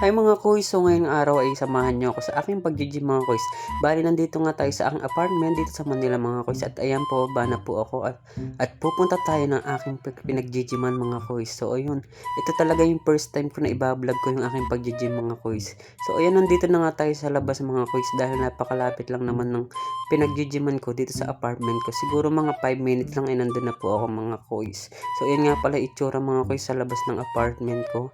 Hi mga kuys, so ngayong araw ay samahan niyo ako sa aking pag-gym mga kuys. Bali nandito nga tayo sa aking apartment dito sa Manila mga kuys at ayan po, bana po ako at pupunta tayo ng aking pinag-gyman mga kuys. So ayun, ito talaga yung first time ko na ibablog ko yung aking pag-gym mga kuys. So ayan, nandito na nga tayo sa labas mga kuys dahil napakalapit lang naman ng pinag-gyman ko dito sa apartment ko. Siguro mga 5 minutes lang ay nandun na po ako mga kuys. So ayan nga pala itsura mga kuys sa labas ng apartment ko.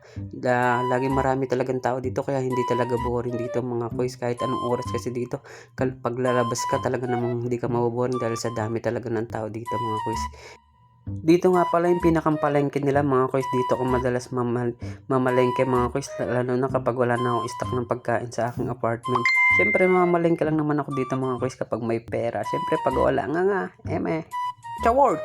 Laging marami talagang tao dito kaya hindi talaga boring dito mga kuys kahit anong oras kasi dito pag lalabas ka talaga namang hindi ka maboboring dahil sa dami talaga ng tao dito mga kuys. Dito nga pala yung pinakampalengke nila mga kuys, dito ko madalas mamalengke mga kuys, lalo na kapag wala na akong stock ng pagkain sa aking apartment. Siyempre mamalengke lang naman ako dito mga kuys kapag may pera, siyempre pag wala nga chaward.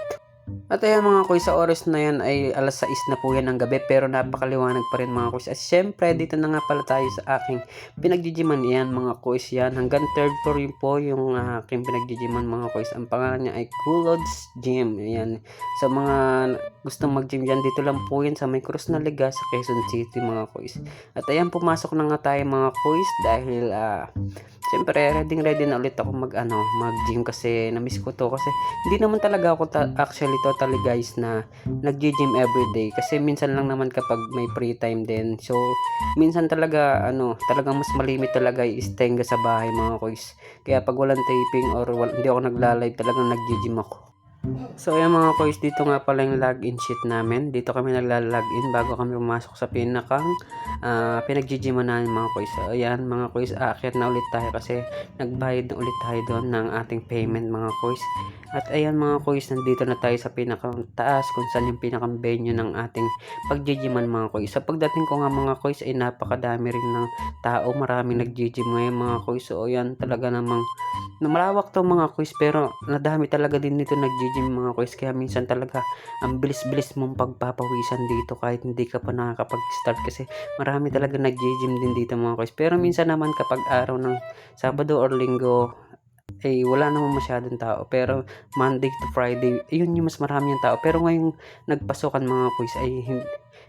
At ayan mga kuys, sa oras na yan ay alas 6 na po yan ng gabi pero napakaliwanag pa rin mga kuys. At syempre dito na nga pala tayo sa aking pinagjijiman. Yan mga kuys, yan hanggang third floor yun po yung aking pinagjijiman mga kuys. Ang pangalan niya ay Coolods Gym. Ayan, sa mga gustong mag-gym dyan, dito lang po yan sa May Cruz na Liga sa Quezon City mga kuys. At ayan, pumasok na nga tayo mga kuys dahil siyempre ready na ulit ako mag-gym kasi na-miss ko to kasi hindi naman talaga ako actually totally guys na nag-gym everyday kasi minsan lang naman kapag may free time din. So minsan talaga talagang mas malimit talaga i-stay sa bahay mga kuys. Kaya pag walang taping or hindi ako nagla-live talagang nag-gym ako. So ayan mga kuys, dito nga pala yung login sheet namin. Dito kami nagla-login bago kami pumasok sa pinakang pinag-gyman namin mga kuys. So ayan mga kuys, aakyat na ulit tayo kasi nagbayad na ulit tayo doon ng ating payment mga kuys. At ayan mga kuys, nandito na tayo sa pinakang taas kung saan yung pinakang venue ng ating pag-gyman mga kuys. Sa pagdating ko nga mga kuys ay napakadami rin ng tao, maraming nag-gym ngayon mga kuys. So ayan talaga namang malawak to mga kuys pero nadami talaga din dito nag-gym mga kuys kaya minsan talaga ang bilis-bilis mong pagpapawisan dito kahit hindi ka pa nakakapag-start kasi marami talaga nag-gym din dito mga kuys. Pero minsan naman kapag araw ng Sabado or Linggo ay wala naman masyadong tao pero Monday to Friday yun yung mas marami yung tao pero ngayong nagpasukan mga kuys ay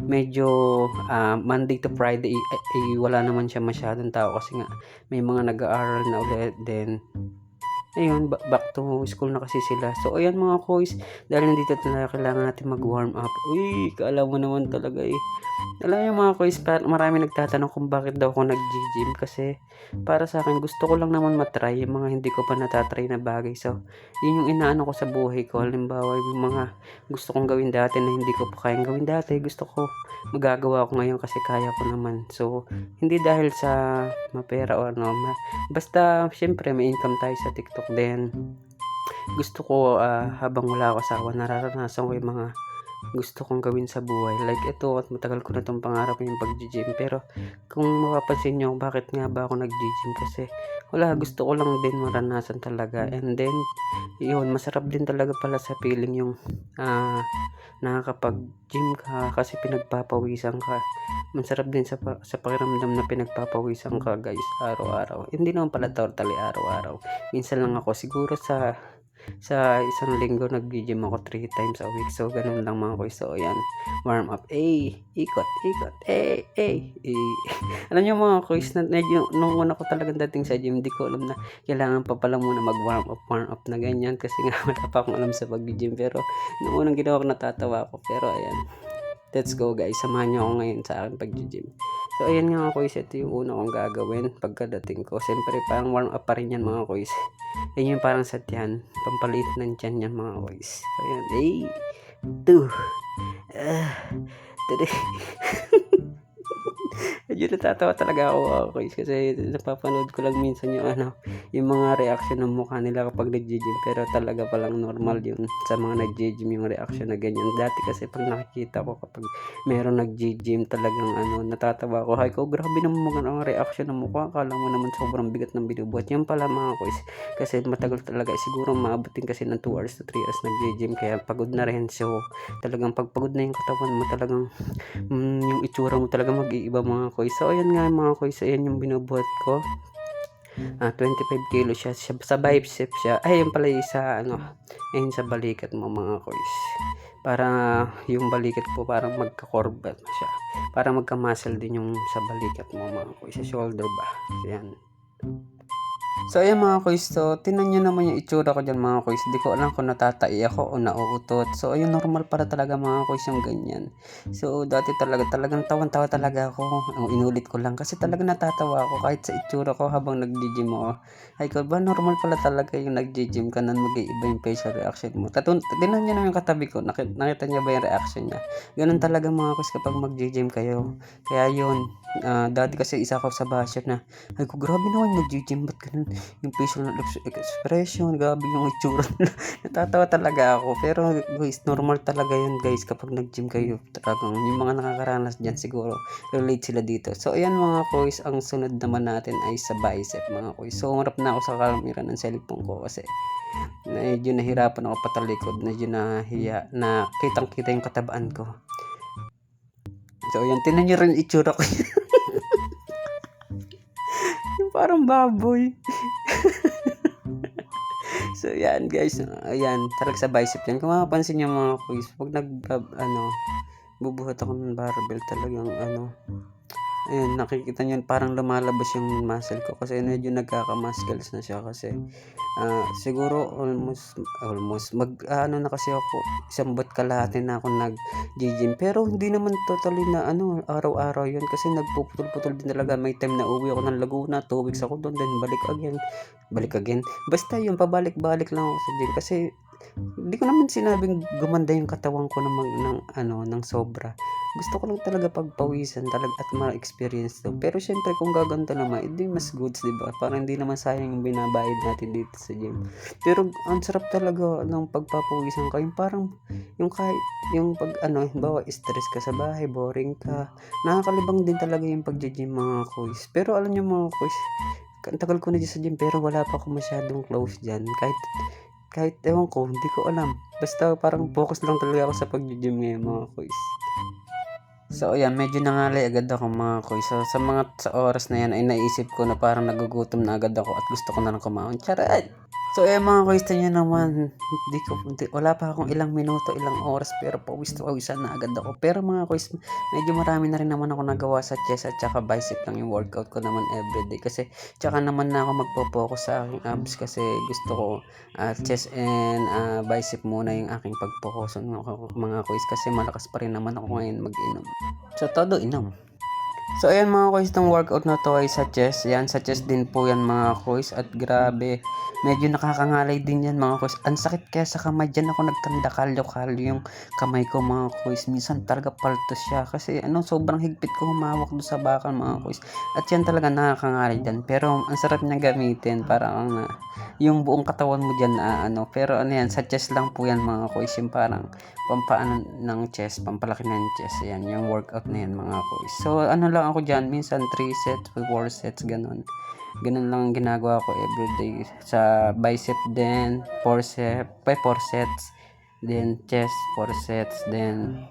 medyo Monday to Friday ay wala naman siya masyadong tao kasi nga may mga nag-aaral na ulit din. Ayun, back to school na kasi sila. So, ayan mga kuys, dahil nandito na kailangan natin mag-warm up. Uy, kala mo naman talaga eh. Alam niyo mga kuys, marami nagtatanong kung bakit daw ako nag-gym kasi para sa akin gusto ko lang naman matry yung mga hindi ko pa natatry na bagay. So, yun yung inaano ko sa buhay ko. Halimbawa, yung mga gusto kong gawin dati na hindi ko pa kayang gawin dati, gusto ko magagawa ko ngayon kasi kaya ko naman. So, hindi dahil sa mapera o basta syempre may income tayo sa TikTok din. Gusto ko habang wala ako asawa nararanasan ko yung mga gusto kong gawin sa buhay. Like ito at matagal ko na itong pangarap yung pag-gym. Pero kung mapapansin nyo, bakit nga ba ako nag-gym? Kasi wala, gusto ko lang din maranasan talaga. And then, yun, masarap din talaga pala sa feeling yung nakakapag-gym ka kasi pinagpapawisan ka. Masarap din sa pakiramdam na pinagpapawisan ka guys araw-araw. Hindi naman pala totally araw-araw. Minsan lang ako siguro sa isang linggo nag-gym ako 3 times a week. So ganun lang mga kuys. So ayan, warm up. Ikot, ikot. Alam niyo mga kuys, na medyo nung una ko talagang dating sa gym, hindi ko alam na kailangan pa pala muna warm up na ganyan kasi nga wala pa akong alam sa pag-gym. Pero nung unang ginawa ko natatawa ako. Pero ayan, let's go guys, samahan niyo ako ngayon sa aking pag-gym. So ayan nga mga kuys, ito yung una kong gagawin pagkadating ko. Siyempre parang warm up pa rin yan mga kuys. Yan yung parang satyan, pampaliit ng tiyan yan mga kuys. So ayan, 2 3 medyo natatawa talaga ako mga kuys kasi napapanood ko lang minsan yung yung mga reaction ng mukha nila kapag nag-gym pero talaga palang normal yun sa mga nag-gym yung reaction na ganyan. Dati kasi pag nakikita ko kapag meron nag-gym talagang natatawa ko, hay ko grabe naman mga reaction ng mukha, akala mo naman sobrang bigat ng binubuhat. Yan pala mga kuys kasi matagal talaga, siguro maabutin kasi ng 2 hours to 3 hours nag-gym kaya pagod na rin. So talagang pagpagod na yung katawan mo talagang yung itsura mo talaga mag-iiba mga kuys. So ayan nga mga kuys, ayan yung binubuhat ko. 25 kilo siya sa bicep siya. Ay, yun pala isa ayun sa balikat mo mga kuys. para yung balikat po parang magka-curve siya. Para magka-muscle din yung sa balikat mo mga kuys, sa shoulder ba. Yan. So ayan mga kuys, so tingnan nyo naman yung itsura ko dyan mga kuys. Di ko alam kung natatai ako o nauutot. So ayun, normal para talaga mga kuys yung ganyan. So dati talagang tawan-tawa talaga ako. Inulit ko lang kasi talaga natatawa ako kahit sa itsura ko habang nag-gym ako. Ay ko ba, normal pala talaga yung nag-gym ka na mag-iiba yung facial reaction mo. Tingnan nyo naman yung katabi ko, nakita niya ba yung reaction niya? Ganun talaga mga kuys kapag mag-gym kayo. Kaya yun, dati kasi isa ako sa basher na, ay ko grabe naman nag-gym, ba't ganun yung facial expression, grabe yung itsura nila. Natatawa talaga ako, pero guys, normal talaga yun guys kapag nag-gym kayo. Talagang yung mga nakakaranas dyan siguro relate sila dito. So ayan mga kuys, ang sunod naman natin ay sa bicep mga kuys. So umarap na ako sa camera ng cellphone ko kasi medyo nahirapan ako patalikod, medyo nahiya na kitang kita yung katabaan ko. So ayan, tinan nyo rin itsura ko. Parang baboy. So yan guys, ayan talaga sa bicep yan. Kung mapapansin nyo mga kuys, pag bubuhat ako ng barbell, talagang ayun, nakikita nyo parang lumalabas yung muscle ko kasi medyo nagkaka-muscles na siya kasi siguro almost na kasi ako, isang buwan kalahati na ako nag-gym, pero hindi naman totally na araw-araw yun kasi nagpuputol-putol din talaga. May time na uwi ako ng Laguna, 2 weeks ako doon, then balik again, basta yun, pabalik-balik lang ako sa gym kasi hindi ko naman sinabing gumanda yung katawan ko ng sobra. Gusto ko lang talaga pagpawisan talaga at ma-experience to. Pero syempre kung gaganto naman, hindi mas goods, di ba? Parang hindi naman sayang yung binabayad natin dito sa gym. Pero ang sarap talaga ng pagpapawisan ka. Yung parang kahit yung pag bawa stress ka sa bahay, boring ka. Nakakalibang din talaga yung pag-gym mga kuys. Pero alam niyo mga kuys, ang tagal ko na dyan sa gym pero wala pa ako masyadong close dyan. Kahit ewan ko, hindi ko alam. Basta parang focus lang talaga ako sa pag-gym ngayon mga kuys. So ayan, medyo nangalay agad ako mga kuys. So sa oras na yan ay naisip ko na parang nagugutom na agad ako at gusto ko na lang kumain. Charat! So ayan mga kuys, nyo naman, wala pa akong ilang minuto, ilang oras, pero pawisan na agad ako. Pero mga kuys, medyo marami na rin naman ako nagawa sa chest at saka bicep lang yung workout ko naman everyday. Kasi tsaka naman na ako magpo-focus sa aking abs kasi gusto ko chest and bicep muna yung aking pag-focus mga kuys kasi malakas pa rin naman ako ngayon mag-inom. So todo inom. So ayan mga kuys, itong workout na to ay sa chest. Yan, sa chest din po yan mga kuys. At grabe, medyo nakakangalay din yan mga kuys. Ang sakit kaya sa kamay, dyan ako nagtanda, kalyo-kalyo yung kamay ko mga kuys. Minsan talaga paltos siya kasi sobrang higpit ko humawak doon sa bakal mga kuys. At yan talaga nakakangalay dyan. Pero ang sarap niya gamitin, parang yung buong katawan mo dyan pero yan, sa chest lang po yan mga kuys. Yung parang pampaan ng chest, pampalaki ng chest. Yan, yung workout na yan mga kuys. So lang ako dyan, minsan 3 sets, 4 sets, ganun lang ginagawa ko everyday. Sa bicep din 4 sets, then chest 4 sets, then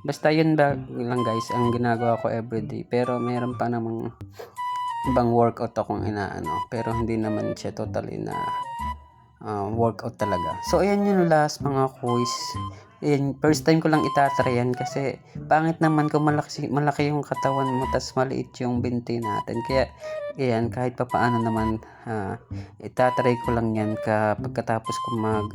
basta yun lang guys ang ginagawa ko everyday. Pero meron pa namang ibang workout akong pero hindi naman siya totally na workout talaga. So ayan yung last mga kuys. Ayan, first time ko lang itatry yan kasi pangit naman kung malaki yung katawan mo tas maliit yung binti natin. Kaya ayan, kahit pa paano naman itatry ko lang yan pagkatapos ko mag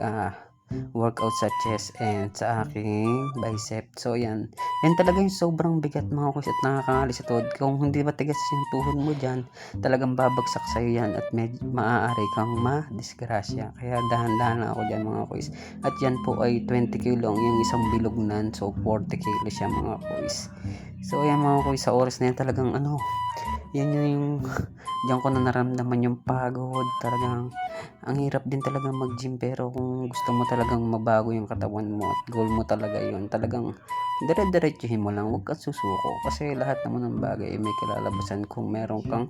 workout sa chest and sa aking bicep. So yan talaga yung sobrang bigat mga kuys at nakakangali sa tuhod. Kung hindi matigas yung tuhod mo dyan, talagang babagsak sa'yo yan at maaari kang madisgrasya. Kaya dahan-dahan lang ako dyan mga kuys. At yan po ay 20 kilo yung isang bilognan, so 40 kilo siya mga kuys. So ayan mga kuys, sa oras na yan talagang yan yung diyan ko na naramdaman yung pagod. Talagang ang hirap din talaga mag-gym, pero kung gusto mo talagang mabago yung katawan mo at goal mo talaga yun, talagang dire-diretsuhin mo lang, huwag kang susuko kasi lahat naman ng bagay may kalalabasan kung meron kang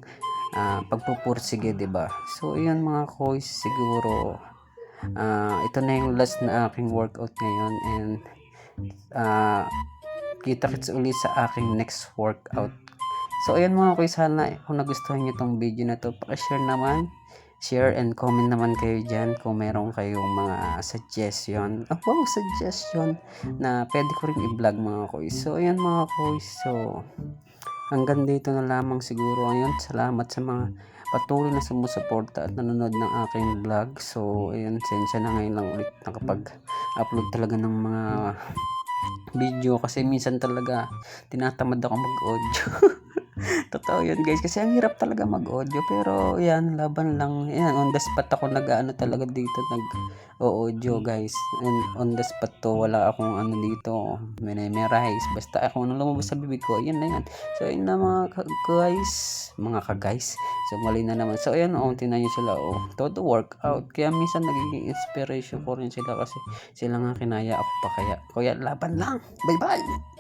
pagpupursige, diba? So ayan mga kuys, siguro ito na yung last na aking workout ngayon, and kita-kits ulit sa aking next workout. So ayan mga kuys, sana kung nagustuhan nyo tong video na to, pakishare naman share and comment naman kayo dyan kung meron kayong mga suggestion. Wow, suggestion na pwede ko rin i-vlog mga kois. So, ayan mga kois. So, hanggang dito na lamang siguro. Ayun, salamat sa mga patuloy na sumusuporta at nanonood ng aking vlog. So, ayun, sensya na ngayon lang ulit nakapag-upload talaga ng mga video kasi minsan talaga tinatamad ako mag-audio. Totoo yun guys kasi ang hirap talaga mag-audio pero yan laban lang yan on the spot ako nag-ano talaga dito nag-audio guys and on the spot to wala akong ano dito memorize basta ako nung lumabas sa bibig ko yun na yan so yun na mga ka-guys so mali na naman so ayan tingnan nyo sila todo workout kaya minsan nagiging inspiration ko rin sila kasi sila nga kinaya ako pa kaya laban lang bye bye.